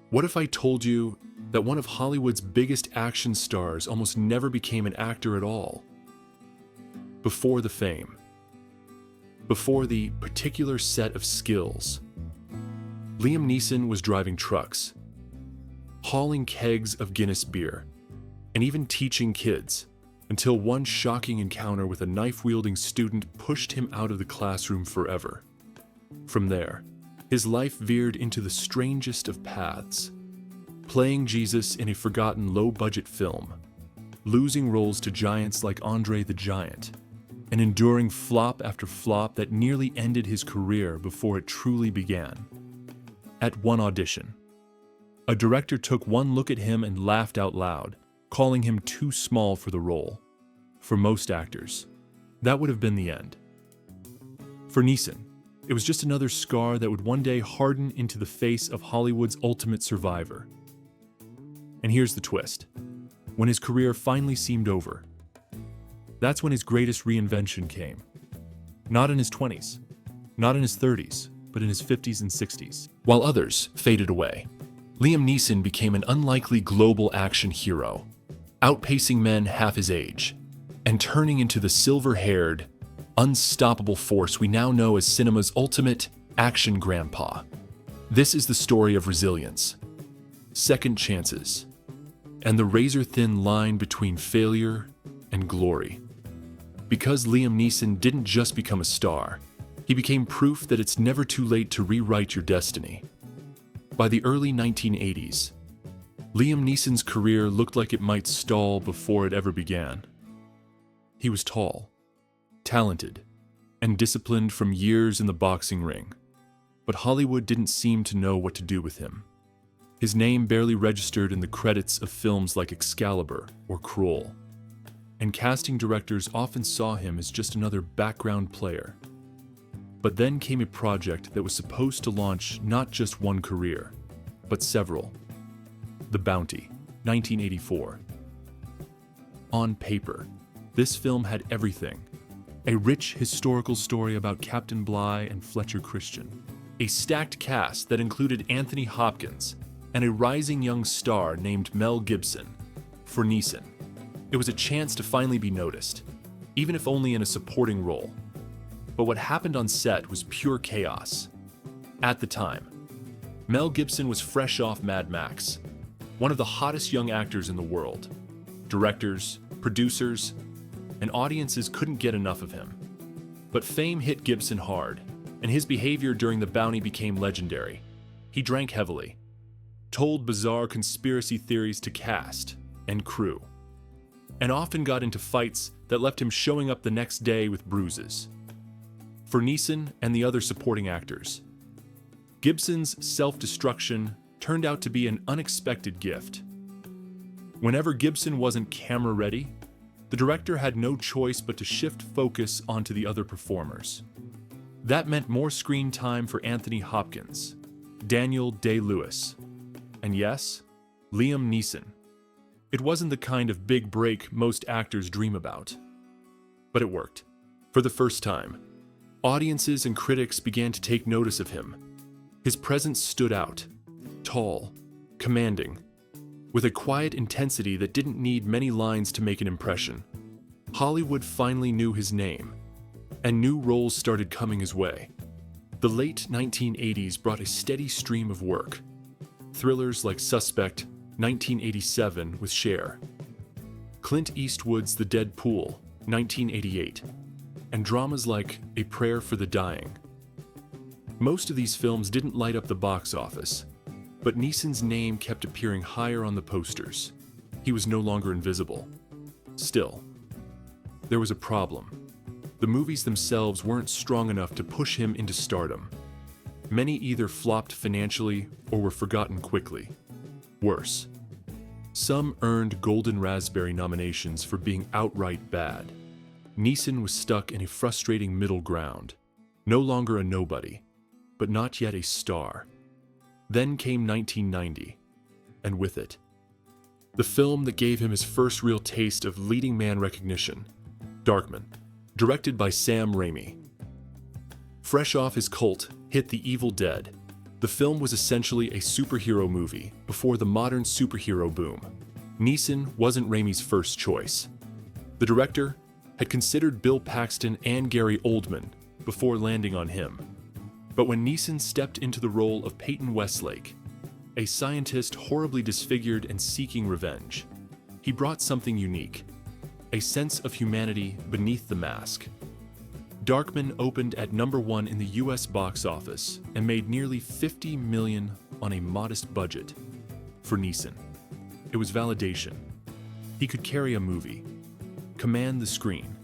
What if I told you that one of Hollywood's biggest action stars almost never became an actor at all? Before the fame, before the particular set of skills, Liam Neeson was driving trucks, hauling kegs of Guinness beer, and even teaching kids, until one shocking encounter with a knife-wielding student pushed him out of the classroom forever. From there, his life veered into the strangest of paths, playing Jesus in a forgotten low-budget film, losing roles to giants like Andre the Giant, and enduring flop after flop that nearly ended his career before it truly began. At one audition, a director took one look at him and laughed out loud, calling him too small for the role. For most actors, that would have been the end. For Neeson, it was just another scar that would one day harden into the face of Hollywood's ultimate survivor. And here's the twist. When his career finally seemed over, that's when his greatest reinvention came. Not in his 20s, not in his 30s, but in his 50s and 60s. While others faded away, Liam Neeson became an unlikely global action hero, outpacing men half his age, and turning into the silver-haired, unstoppable force we now know as cinema's ultimate action grandpa. This is the story of resilience, second chances, and the razor-thin line between failure and glory. Because Liam Neeson didn't just become a star, he became proof that it's never too late to rewrite your destiny. By the early 1980s, Liam Neeson's career looked like it might stall before it ever began. He was tall, talented, and disciplined from years in the boxing ring, but Hollywood didn't seem to know what to do with him. His name barely registered in the credits of films like Excalibur or Cruel, and casting directors often saw him as just another background player. But then came a project that was supposed to launch not just one career, but several. The Bounty, 1984. On paper, this film had everything. A rich historical story about Captain Bligh and Fletcher Christian. A stacked cast that included Anthony Hopkins and a rising young star named Mel Gibson. For Neeson, it was a chance to finally be noticed, even if only in a supporting role. But what happened on set was pure chaos. At the time, Mel Gibson was fresh off Mad Max, one of the hottest young actors in the world. Directors, producers, and audiences couldn't get enough of him. But fame hit Gibson hard, and his behavior during the bounty became legendary. He drank heavily, told bizarre conspiracy theories to cast and crew, and often got into fights that left him showing up the next day with bruises. For Neeson and the other supporting actors, Gibson's self-destruction turned out to be an unexpected gift. Whenever Gibson wasn't camera-ready, the director had no choice but to shift focus onto the other performers. That meant more screen time for Anthony Hopkins, Daniel Day-Lewis, and yes, Liam Neeson. It wasn't the kind of big break most actors dream about. But it worked. For the first time, audiences and critics began to take notice of him. His presence stood out, tall, commanding, with a quiet intensity that didn't need many lines to make an impression. Hollywood finally knew his name, and new roles started coming his way. The late 1980s brought a steady stream of work. Thrillers like Suspect, 1987 with Cher, Clint Eastwood's The Dead Pool, 1988, and dramas like A Prayer for the Dying. Most of these films didn't light up the box office, but Neeson's name kept appearing higher on the posters. He was no longer invisible. Still, there was a problem. The movies themselves weren't strong enough to push him into stardom. Many either flopped financially or were forgotten quickly. Worse, some earned Golden Raspberry nominations for being outright bad. Neeson was stuck in a frustrating middle ground, no longer a nobody, but not yet a star. Then came 1990, and with it, the film that gave him his first real taste of leading man recognition, Darkman, directed by Sam Raimi. Fresh off his cult hit The Evil Dead, The film was essentially a superhero movie before the modern superhero boom. Neeson wasn't Raimi's first choice. The director had considered Bill Paxton and Gary Oldman before landing on him. But when Neeson stepped into the role of Peyton Westlake, a scientist horribly disfigured and seeking revenge, he brought something unique, a sense of humanity beneath the mask. Darkman opened at #1 in the US box office and made nearly $50 million on a modest budget. For Neeson, it was validation. He could carry a movie, command the screen,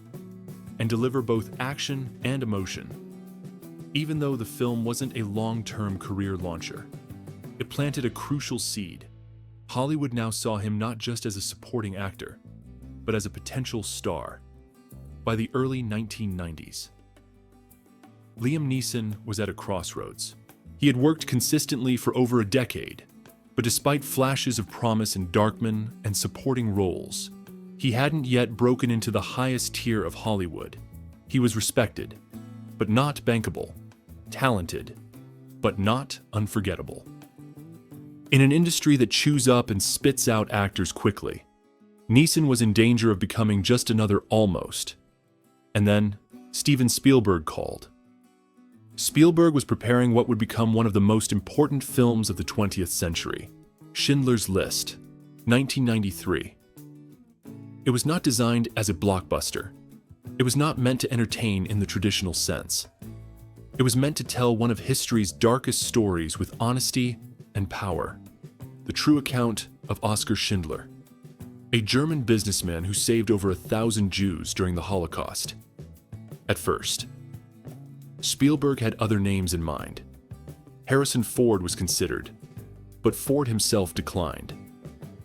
and deliver both action and emotion. Even though the film wasn't a long-term career launcher, it planted a crucial seed. Hollywood now saw him not just as a supporting actor, but as a potential star. By the early 1990s, Liam Neeson was at a crossroads. He had worked consistently for over a decade, but despite flashes of promise in Darkman and supporting roles, he hadn't yet broken into the highest tier of Hollywood. He was respected, but not bankable, talented, but not unforgettable. In an industry that chews up and spits out actors quickly, Neeson was in danger of becoming just another almost. And then, Steven Spielberg called. Spielberg was preparing what would become one of the most important films of the 20th century, Schindler's List, 1993. It was not designed as a blockbuster. It was not meant to entertain in the traditional sense. It was meant to tell one of history's darkest stories with honesty and power, the true account of Oskar Schindler, a German businessman who saved over 1,000 Jews during the Holocaust. At first, Spielberg had other names in mind. Harrison Ford was considered, but Ford himself declined,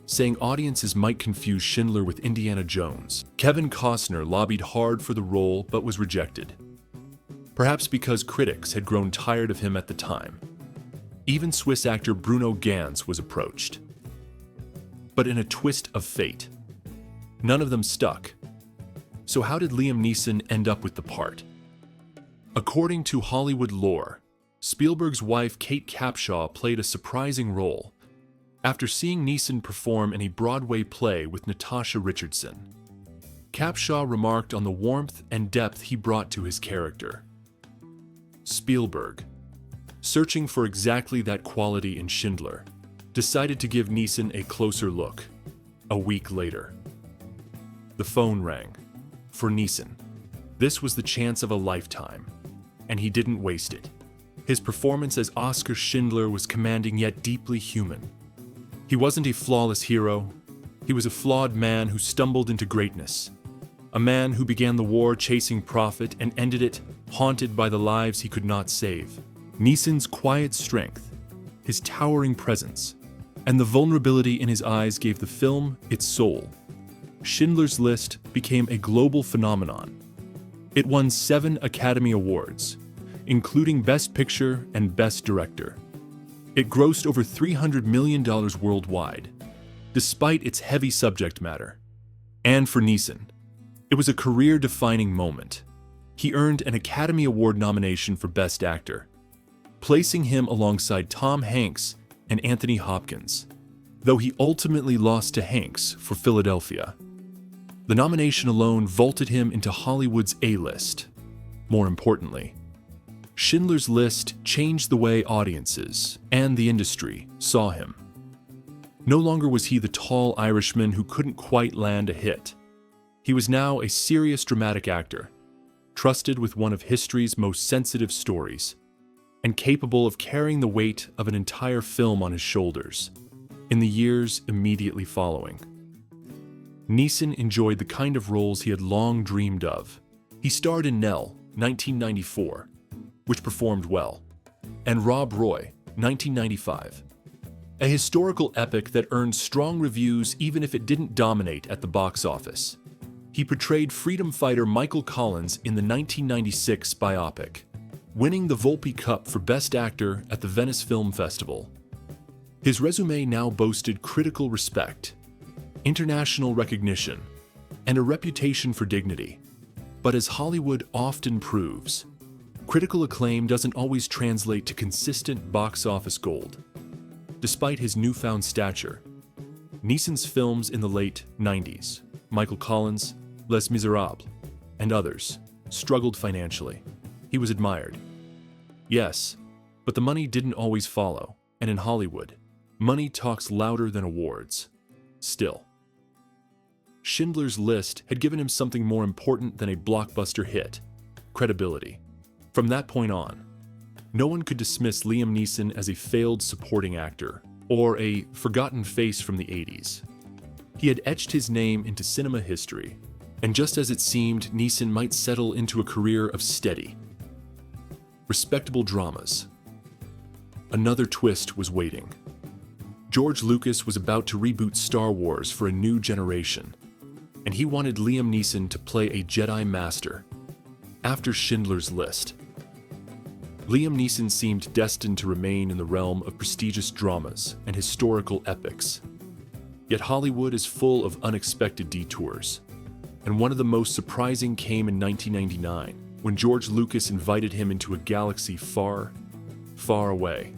saying audiences might confuse Schindler with Indiana Jones. Kevin Costner lobbied hard for the role but was rejected, perhaps because critics had grown tired of him at the time. Even Swiss actor Bruno Ganz was approached. But in a twist of fate, none of them stuck. So how did Liam Neeson end up with the part? According to Hollywood lore, Spielberg's wife Kate Capshaw played a surprising role after seeing Neeson perform in a Broadway play with Natasha Richardson. Capshaw remarked on the warmth and depth he brought to his character. Spielberg, searching for exactly that quality in Schindler, decided to give Neeson a closer look. A week later, the phone rang. For Neeson, this was the chance of a lifetime, and he didn't waste it. His performance as Oskar Schindler was commanding yet deeply human. He wasn't a flawless hero. He was a flawed man who stumbled into greatness. A man who began the war chasing profit and ended it haunted by the lives he could not save. Neeson's quiet strength, his towering presence, and the vulnerability in his eyes gave the film its soul. Schindler's List became a global phenomenon. It won 7 Academy Awards, including Best Picture and Best Director. It grossed over $300 million worldwide, despite its heavy subject matter. And for Neeson, it was a career-defining moment. He earned an Academy Award nomination for Best Actor, placing him alongside Tom Hanks and Anthony Hopkins, though he ultimately lost to Hanks for Philadelphia. The nomination alone vaulted him into Hollywood's A-list. More importantly, Schindler's List changed the way audiences and the industry saw him. No longer was he the tall Irishman who couldn't quite land a hit. He was now a serious dramatic actor, trusted with one of history's most sensitive stories, and capable of carrying the weight of an entire film on his shoulders in the years immediately following. Neeson enjoyed the kind of roles he had long dreamed of. He starred in Nell, 1994, which performed well, and Rob Roy, 1995, a historical epic that earned strong reviews even if it didn't dominate at the box office. He portrayed freedom fighter Michael Collins in the 1996 biopic, winning the Volpe Cup for Best Actor at the Venice Film Festival. His resume now boasted critical respect, international recognition, and a reputation for dignity. But as Hollywood often proves, critical acclaim doesn't always translate to consistent box office gold. Despite his newfound stature, Neeson's films in the late 90s, Michael Collins, Les Miserables, and others, struggled financially. He was admired. Yes, but the money didn't always follow, and in Hollywood, money talks louder than awards. Still, Schindler's List had given him something more important than a blockbuster hit: credibility. From that point on, no one could dismiss Liam Neeson as a failed supporting actor or a forgotten face from the 80s. He had etched his name into cinema history, and just as it seemed Neeson might settle into a career of steady, respectable dramas, another twist was waiting. George Lucas was about to reboot Star Wars for a new generation, and he wanted Liam Neeson to play a Jedi Master. After Schindler's List, Liam Neeson seemed destined to remain in the realm of prestigious dramas and historical epics. Yet Hollywood is full of unexpected detours, and one of the most surprising came in 1999, when George Lucas invited him into a galaxy far, far away.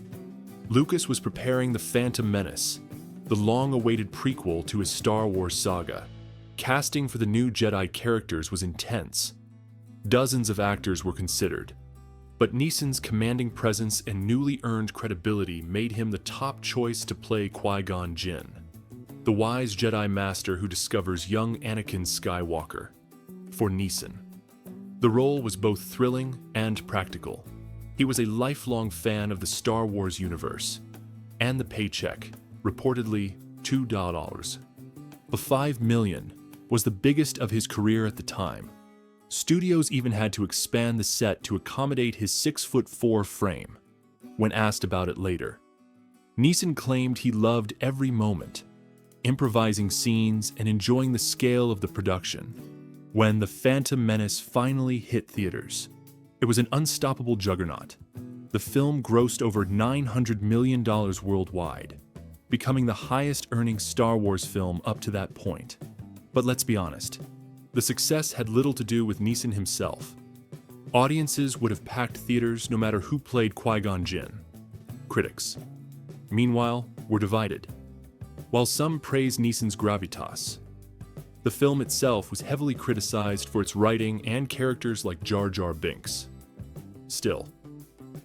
Lucas was preparing The Phantom Menace, the long-awaited prequel to his Star Wars saga. Casting for the new Jedi characters was intense. Dozens of actors were considered, but Neeson's commanding presence and newly earned credibility made him the top choice to play Qui-Gon Jinn, the wise Jedi Master who discovers young Anakin Skywalker. For Neeson, the role was both thrilling and practical. He was a lifelong fan of the Star Wars universe, and the paycheck, reportedly $2. The $5 million was the biggest of his career at the time. Studios even had to expand the set to accommodate his 6'4" frame. When asked about it later, Neeson claimed he loved every moment, improvising scenes and enjoying the scale of the production. When The Phantom Menace finally hit theaters, it was an unstoppable juggernaut. The film grossed over $900 million worldwide, becoming the highest-earning Star Wars film up to that point. But let's be honest, the success had little to do with Neeson himself. Audiences would have packed theaters no matter who played Qui-Gon Jinn. Critics, meanwhile, were divided. While some praised Neeson's gravitas, the film itself was heavily criticized for its writing and characters like Jar Jar Binks. Still,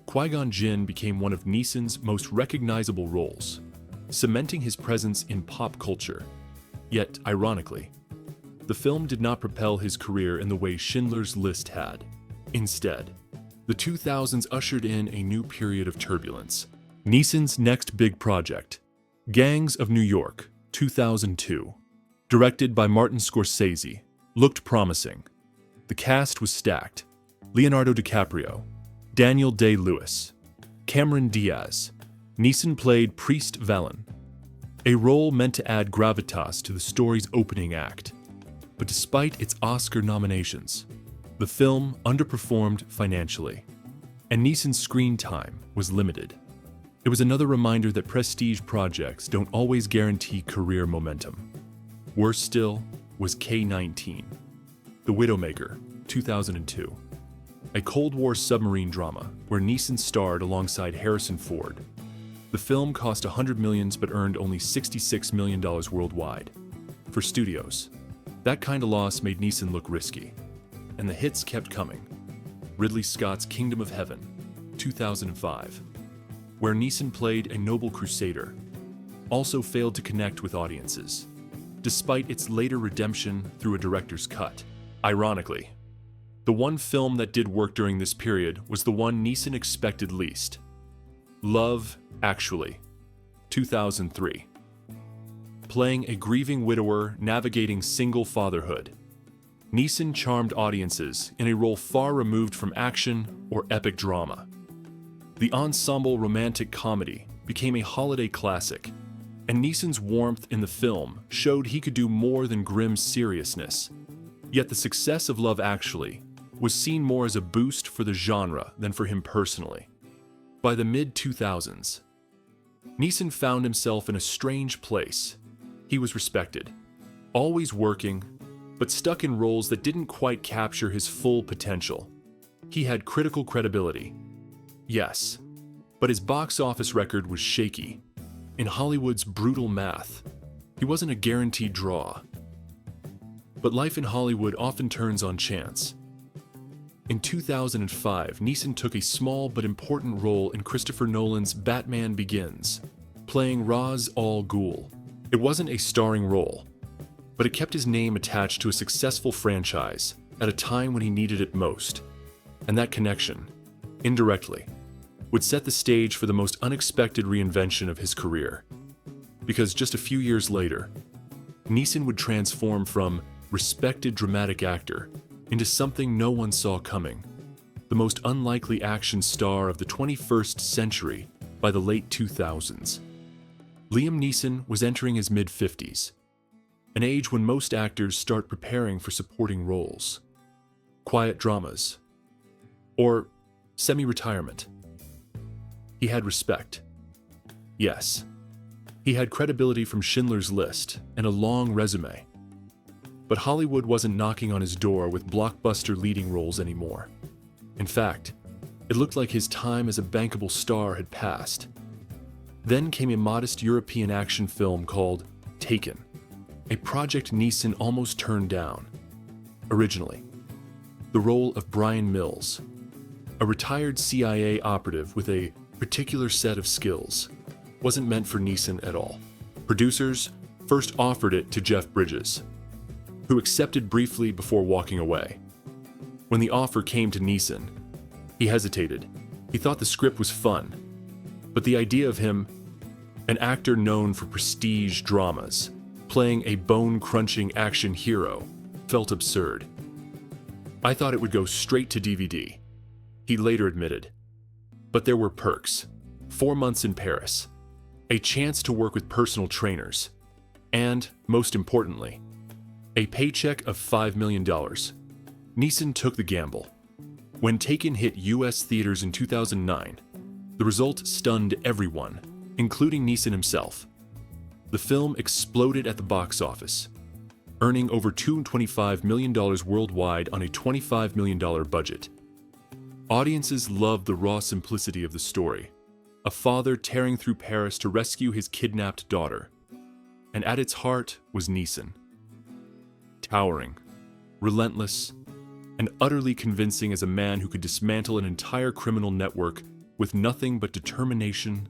Qui-Gon Jinn became one of Neeson's most recognizable roles, cementing his presence in pop culture. Yet, ironically, the film did not propel his career in the way Schindler's List had. Instead, the 2000s ushered in a new period of turbulence. Neeson's next big project, Gangs of New York, 2002, directed by Martin Scorsese, looked promising. The cast was stacked: Leonardo DiCaprio, Daniel Day-Lewis, Cameron Diaz. Neeson played Priest Valen, a role meant to add gravitas to the story's opening act. But despite its Oscar nominations, the film underperformed financially, and Neeson's screen time was limited. It was another reminder that prestige projects don't always guarantee career momentum. Worse still was K-19, The Widowmaker, 2002, a Cold War submarine drama where Neeson starred alongside Harrison Ford. The film cost $100 million but earned only $66 million worldwide. For studios, that kind of loss made Neeson look risky, and the hits kept coming. Ridley Scott's Kingdom of Heaven, 2005, where Neeson played a noble crusader, also failed to connect with audiences, despite its later redemption through a director's cut. Ironically, the one film that did work during this period was the one Neeson expected least: Love Actually, 2003. Playing a grieving widower navigating single fatherhood, Neeson charmed audiences in a role far removed from action or epic drama. The ensemble romantic comedy became a holiday classic, and Neeson's warmth in the film showed he could do more than grim seriousness. Yet the success of Love Actually was seen more as a boost for the genre than for him personally. By the mid-2000s, Neeson found himself in a strange place. He was respected, always working, but stuck in roles that didn't quite capture his full potential. He had critical credibility. Yes, but his box office record was shaky. In Hollywood's brutal math, he wasn't a guaranteed draw. But life in Hollywood often turns on chance. In 2005, Neeson took a small but important role in Christopher Nolan's Batman Begins, playing Ra's al Ghul. It wasn't a starring role, but it kept his name attached to a successful franchise at a time when he needed it most. And that connection, indirectly, would set the stage for the most unexpected reinvention of his career. Because just a few years later, Neeson would transform from respected dramatic actor into something no one saw coming, the most unlikely action star of the 21st century by the late 2000s. Liam Neeson was entering his mid-50s, an age when most actors start preparing for supporting roles, quiet dramas, or semi-retirement. He had respect. Yes, he had credibility from Schindler's List and a long resume. But Hollywood wasn't knocking on his door with blockbuster leading roles anymore. In fact, it looked like his time as a bankable star had passed. Then came a modest European action film called Taken, a project Neeson almost turned down. Originally, the role of Bryan Mills, a retired CIA operative with a particular set of skills, wasn't meant for Neeson at all. Producers first offered it to Jeff Bridges, who accepted briefly before walking away. When the offer came to Neeson, he hesitated. He thought the script was fun, but the idea of him, an actor known for prestige dramas, playing a bone-crunching action hero, felt absurd. I thought it would go straight to DVD, he later admitted. But there were perks: 4 months in Paris, a chance to work with personal trainers, and, most importantly, a paycheck of $5 million. Neeson took the gamble. When Taken hit US theaters in 2009, the result stunned everyone, including Neeson himself. The film exploded at the box office, earning over $225 million worldwide on a $25 million budget. Audiences loved the raw simplicity of the story, a father tearing through Paris to rescue his kidnapped daughter. And at its heart was Neeson. Towering, relentless, and utterly convincing as a man who could dismantle an entire criminal network with nothing but determination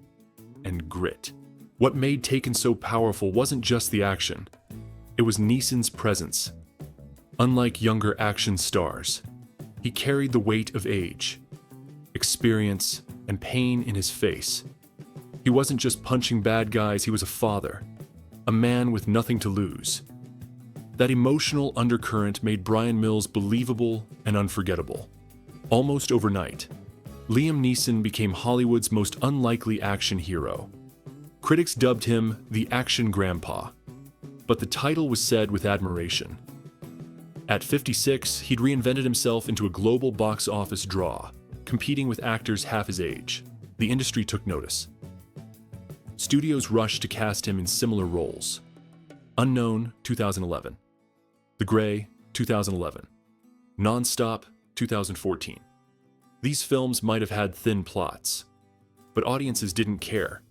and grit. What made Taken so powerful wasn't just the action, it was Neeson's presence. Unlike younger action stars, he carried the weight of age, experience, and pain in his face. He wasn't just punching bad guys, he was a father, a man with nothing to lose. That emotional undercurrent made Bryan Mills believable and unforgettable. Almost overnight, Liam Neeson became Hollywood's most unlikely action hero. Critics dubbed him the Action Grandpa, but the title was said with admiration. At 56, he'd reinvented himself into a global box office draw, competing with actors half his age. The industry took notice. Studios rushed to cast him in similar roles. Unknown, 2011. The Grey, 2011. Nonstop, 2014. These films might have had thin plots, but audiences didn't care.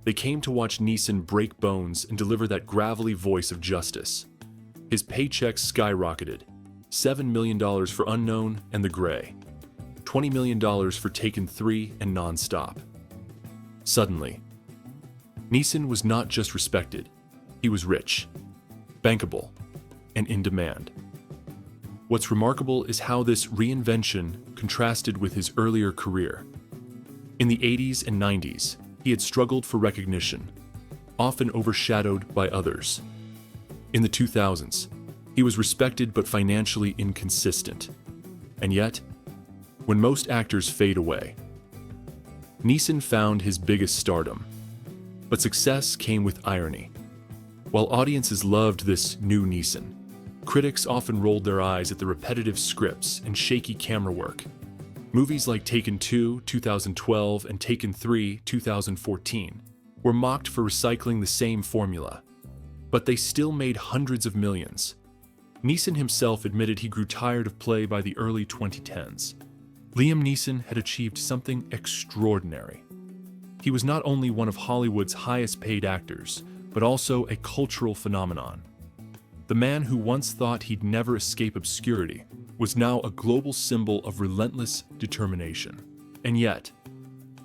They came to watch Neeson break bones and deliver that gravelly voice of justice. His paycheck skyrocketed. $7 million for Unknown and The Grey. $20 million for Taken 3 and Nonstop. Suddenly, Neeson was not just respected, he was rich, bankable, and in demand. What's remarkable is how this reinvention contrasted with his earlier career. In the 80s and 90s, he had struggled for recognition, often overshadowed by others. In the 2000s, he was respected but financially inconsistent. And yet, when most actors fade away, Neeson found his biggest stardom. But success came with irony. While audiences loved this new Neeson, critics often rolled their eyes at the repetitive scripts and shaky camera work. Movies like Taken 2, 2012, and Taken 3, 2014, were mocked for recycling the same formula. But they still made hundreds of millions. Neeson himself admitted he grew tired of play by the early 2010s. Liam Neeson had achieved something extraordinary. He was not only one of Hollywood's highest-paid actors, but also a cultural phenomenon. The man who once thought he'd never escape obscurity was now a global symbol of relentless determination. And yet,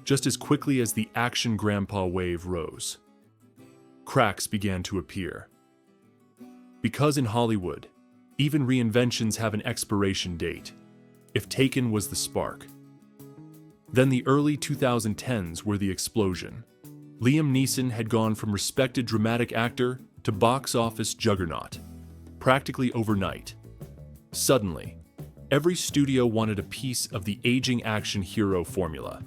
just as quickly as the action grandpa wave rose, cracks began to appear. Because in Hollywood, even reinventions have an expiration date, if Taken was the spark. Then the early 2010s were the explosion. Liam Neeson had gone from respected dramatic actor to box office juggernaut, practically overnight. Suddenly, every studio wanted a piece of the aging action hero formula,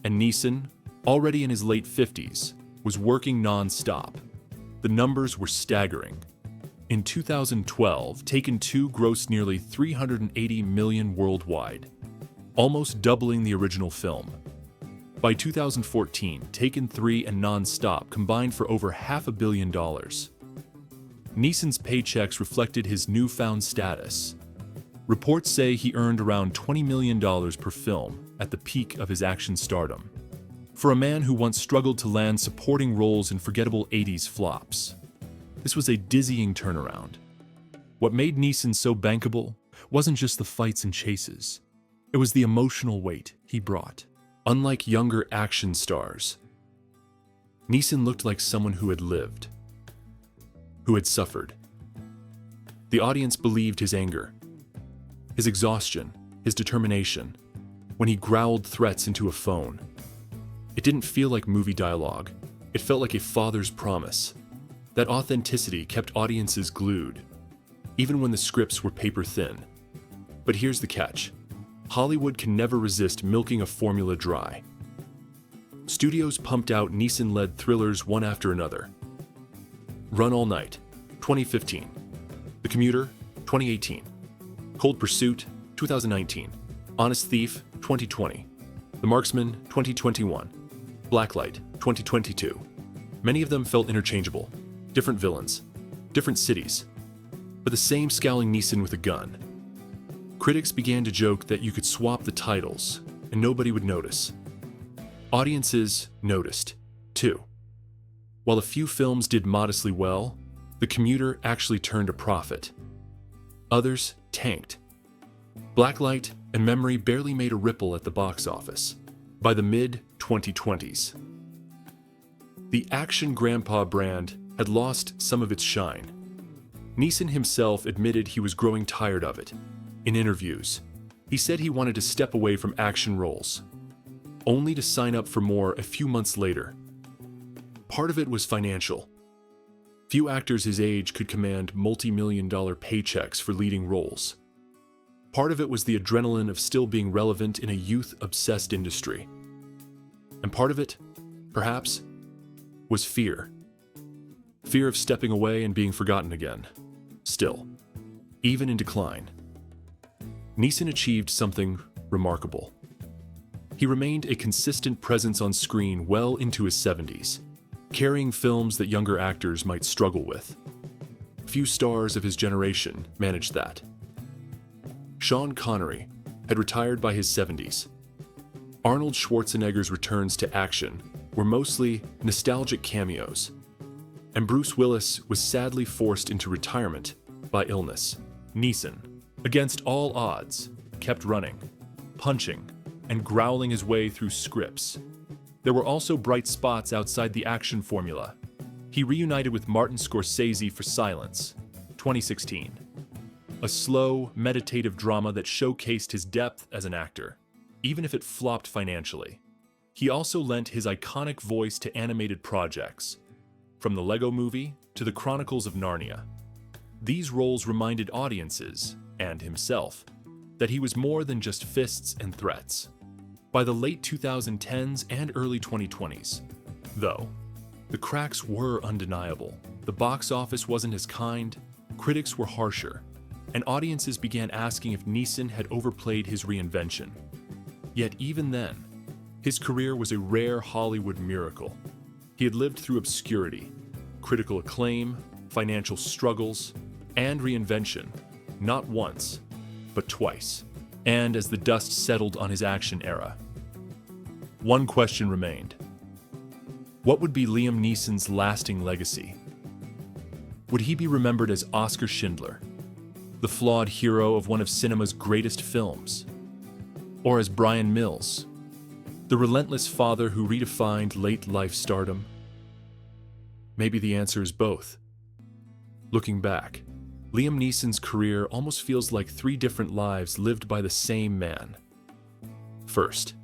and Neeson, already in his late 50s, was working non-stop. The numbers were staggering. In 2012, Taken 2 grossed nearly $380 million worldwide, almost doubling the original film. By 2014, Taken 3 and Non-Stop combined for over $500 million. Neeson's paychecks reflected his newfound status. Reports say he earned around $20 million per film at the peak of his action stardom. For a man who once struggled to land supporting roles in forgettable 80s flops, this was a dizzying turnaround. What made Neeson so bankable wasn't just the fights and chases. It was the emotional weight he brought. Unlike younger action stars, Neeson looked like someone who had lived, who had suffered. The audience believed his anger, his exhaustion, his determination, when he growled threats into a phone. It didn't feel like movie dialogue. It felt like a father's promise. That authenticity kept audiences glued, even when the scripts were paper thin. But here's the catch. Hollywood can never resist milking a formula dry. Studios pumped out Neeson-led thrillers one after another. Run All Night, 2015. The Commuter, 2018. Cold Pursuit, 2019. Honest Thief, 2020. The Marksman, 2021. Blacklight, 2022. Many of them felt interchangeable. Different villains, different cities, but the same scowling Neeson with a gun. Critics began to joke that you could swap the titles and nobody would notice. Audiences noticed, too. While a few films did modestly well, The Commuter actually turned a profit. Others tanked. Blacklight and Memory barely made a ripple at the box office by the mid-2020s. The Action Grandpa brand had lost some of its shine. Neeson himself admitted he was growing tired of it. In interviews, he said he wanted to step away from action roles, only to sign up for more a few months later. Part of it was financial. Few actors his age could command multi-million-dollar paychecks for leading roles. Part of it was the adrenaline of still being relevant in a youth-obsessed industry. And part of it, perhaps, was fear. Fear of stepping away and being forgotten again. Still, even in decline, Neeson achieved something remarkable. He remained a consistent presence on screen well into his 70s, carrying films that younger actors might struggle with. Few stars of his generation managed that. Sean Connery had retired by his 70s. Arnold Schwarzenegger's returns to action were mostly nostalgic cameos, and Bruce Willis was sadly forced into retirement by illness. Neeson, against all odds, kept running, punching, and growling his way through scripts. There were also bright spots outside the action formula. He reunited with Martin Scorsese for Silence, 2016. A slow, meditative drama that showcased his depth as an actor, even if it flopped financially. He also lent his iconic voice to animated projects, from the Lego Movie to the Chronicles of Narnia. These roles reminded audiences, and himself, that he was more than just fists and threats. By the late 2010s and early 2020s, though, the cracks were undeniable. The box office wasn't as kind, critics were harsher, and audiences began asking if Neeson had overplayed his reinvention. Yet even then, his career was a rare Hollywood miracle. He had lived through obscurity, critical acclaim, financial struggles, and reinvention, not once, but twice. and as the dust settled on his action era. One question remained. What would be Liam Neeson's lasting legacy? Would he be remembered as Oskar Schindler, the flawed hero of one of cinema's greatest films? Or as Bryan Mills, the relentless father who redefined late-life stardom? Maybe the answer is both. Looking back, Liam Neeson's career almost feels like three different lives lived by the same man. First,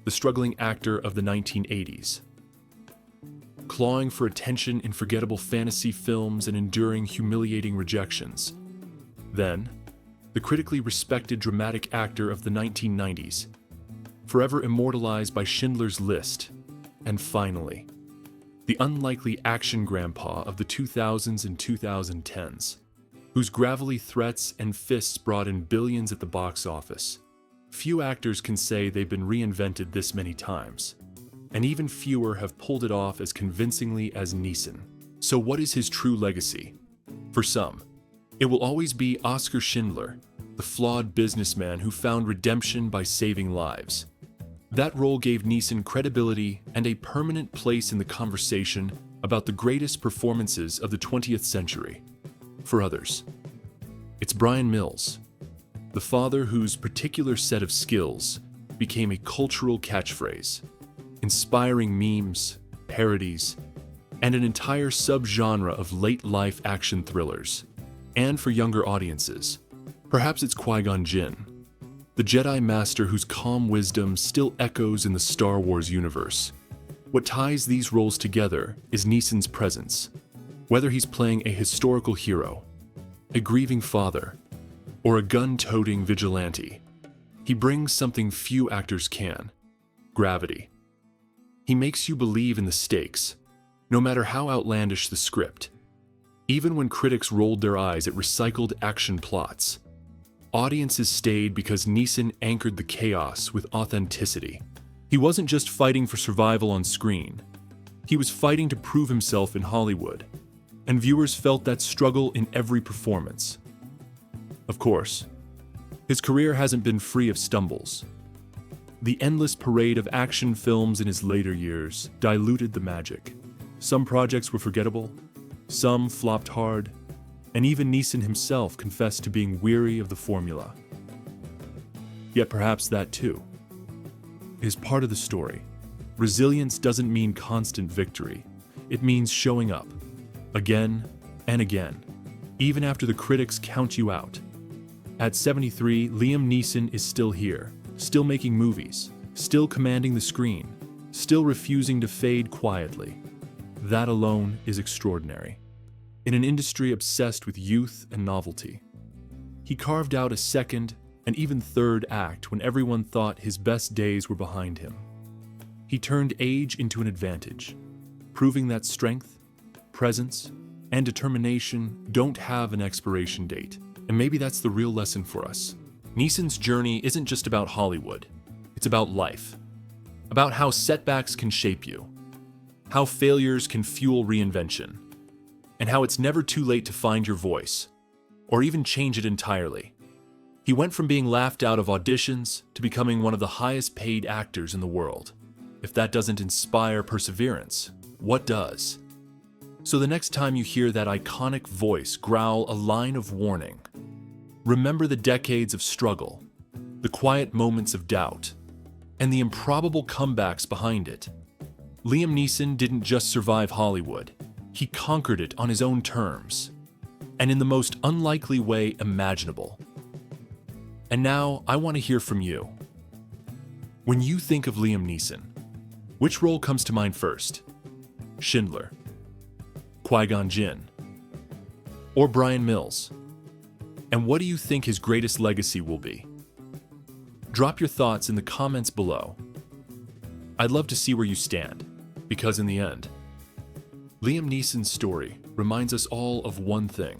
the struggling actor of the 1980s, clawing for attention in forgettable fantasy films and enduring humiliating rejections. Then, the critically respected dramatic actor of the 1990s, forever immortalized by Schindler's List. And finally, the unlikely action grandpa of the 2000s and 2010s, whose gravelly threats and fists brought in billions at the box office. Few actors can say they've been reinvented this many times, and even fewer have pulled it off as convincingly as Neeson. So what is his true legacy? For some, it will always be Oskar Schindler, the flawed businessman who found redemption by saving lives. That role gave Neeson credibility and a permanent place in the conversation about the greatest performances of the 20th century. For others, it's Bryan Mills, the father whose particular set of skills became a cultural catchphrase, inspiring memes, parodies, and an entire subgenre of late-life action thrillers. And for younger audiences, perhaps it's Qui-Gon Jinn, the Jedi Master whose calm wisdom still echoes in the Star Wars universe. What ties these roles together is Neeson's presence. Whether he's playing a historical hero, a grieving father, or a gun-toting vigilante, he brings something few actors can: gravity. He makes you believe in the stakes, no matter how outlandish the script. Even when critics rolled their eyes at recycled action plots, audiences stayed because Neeson anchored the chaos with authenticity. He wasn't just fighting for survival on screen. He was fighting to prove himself in Hollywood, and viewers felt that struggle in every performance. Of course, his career hasn't been free of stumbles. The endless parade of action films in his later years diluted the magic. Some projects were forgettable, some flopped hard, and even Neeson himself confessed to being weary of the formula. Yet perhaps that too is part of the story. Resilience doesn't mean constant victory. It means showing up, again and again, even after the critics count you out. At 73, Liam Neeson is still here, still making movies, still commanding the screen, still refusing to fade quietly. That alone is extraordinary. In an industry obsessed with youth and novelty, he carved out a second and even third act when everyone thought his best days were behind him. He turned age into an advantage, proving that strength, presence, and determination don't have an expiration date. And maybe that's the real lesson for us. Neeson's journey isn't just about Hollywood. It's about life. About how setbacks can shape you, how failures can fuel reinvention, and how it's never too late to find your voice, or even change it entirely. He went from being laughed out of auditions to becoming one of the highest paid actors in the world. If that doesn't inspire perseverance, what does? So the next time you hear that iconic voice growl a line of warning, remember the decades of struggle, the quiet moments of doubt, and the improbable comebacks behind it. Liam Neeson didn't just survive Hollywood, he conquered it on his own terms, and in the most unlikely way imaginable. And now, I want to hear from you. When you think of Liam Neeson, which role comes to mind first? Schindler, Qui-Gon Jinn, or Bryan Mills? And what do you think his greatest legacy will be? Drop your thoughts in the comments below. I'd love to see where you stand, because in the end, Liam Neeson's story reminds us all of one thing.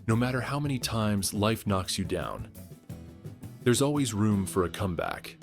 No matter how many times life knocks you down, there's always room for a comeback.